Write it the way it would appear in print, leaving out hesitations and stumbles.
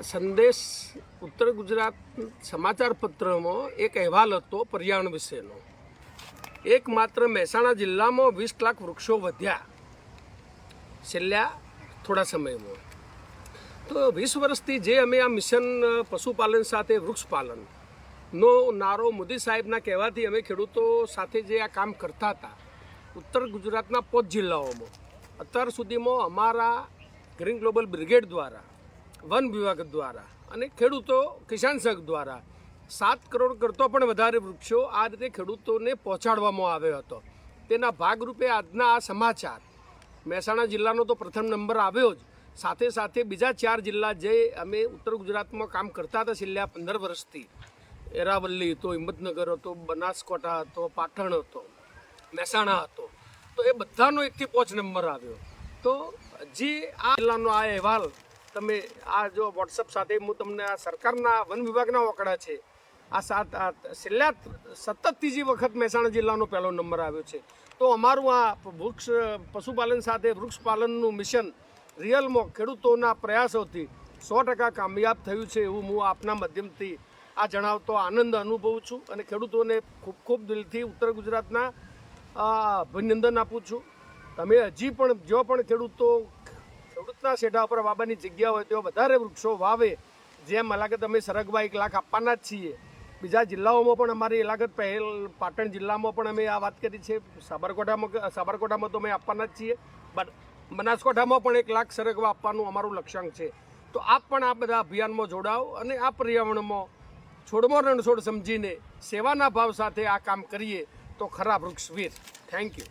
સંદેશ ઉત્તર ગુજરાત સમાચાર પત્રમાં એક અહેવાલ હતો પર્યાવરણ વિશેનો. એકમાત્ર મહેસાણા જિલ્લામાં 20 લાખ વૃક્ષો વધ્યા છેલ્લા થોડા સમયમાં. તો 20 વર્ષથી જે અમે આ મિશન પશુપાલન સાથે વૃક્ષપાલનનો નારો મોદી સાહેબના કહેવાથી અમે ખેડૂતો સાથે જે આ કામ કરતા હતા ઉત્તર ગુજરાતના 5 જિલ્લાઓમાં, અત્યાર સુધીમાં અમારા ગ્રીન ગ્લોબલ બ્રિગેડ દ્વારા, વન વિભાગ દ્વારા અને ખેડૂતો કિસાન સંઘ દ્વારા 7 કરોડ કરતો પણ વધારે વૃક્ષો આ રીતે ખેડૂતોને પહોંચાડવામાં આવ્યો હતો. તેના ભાગરૂપે આજના આ સમાચાર મહેસાણા જિલ્લાનો તો પ્રથમ નંબર આવ્યો જ, સાથે સાથે બીજા 4 જિલ્લા જે અમે ઉત્તર ગુજરાતમાં કામ કરતા હતા છેલ્લા 15 વર્ષથી, એરાવલ્લી હતો, હિંમતનગર હતો, બનાસકાંઠા હતો, પાટણ હતો, મહેસાણા હતો, તો એ બધાનો 1 થી 5 નંબર આવ્યો. તો જે આ જિલ્લાનો આ અહેવાલ તમે આ જો વોટ્સઅપ સાથે હું તમને આ સરકારના વન વિભાગના આંકડા છે, આ છેલ્લા સતત ત્રીજી વખત મહેસાણા જિલ્લાનો પહેલો નંબર આવ્યો છે. તો અમારું આ પશુપાલન સાથે વૃક્ષપાલનનું મિશન રિયલમાં ખેડૂતોના પ્રયાસોથી 100% કામયાબ થયું છે એવું હું આપના માધ્યમથી આ જણાવતો આનંદ અનુભવું છું અને ખેડૂતોને ખૂબ ખૂબ દિલથી ઉત્તર ગુજરાતના અભિનંદન આપું છું. તમે હજી પણ જો પણ ખેડૂતના શેઢા પર વાવવાની જગ્યા હોય તેઓ વધારે વૃક્ષો વાવે. જેમ અલાગત અમે સરગવા 1 લાખ આપવાના જ છીએ, બીજા જિલ્લાઓમાં પણ અમારી અલાગત પહેલ પાટણ જિલ્લામાં પણ અમે આ વાત કરી છે, સાબરકાંઠામાં તો અમે આપવાના જ છીએ, બનાસકાંઠામાં પણ 1 લાખ સરગવા આપવાનું અમારું લક્ષ્યાંક છે. તો આપ પણ આ બધા અભિયાનમાં જોડાઓ અને આ પર્યાવરણમાં છોડમાં રણછોડ સમજીને સેવાના ભાવ સાથે આ કામ કરીએ તો ખરા વૃક્ષવીર. Thank you.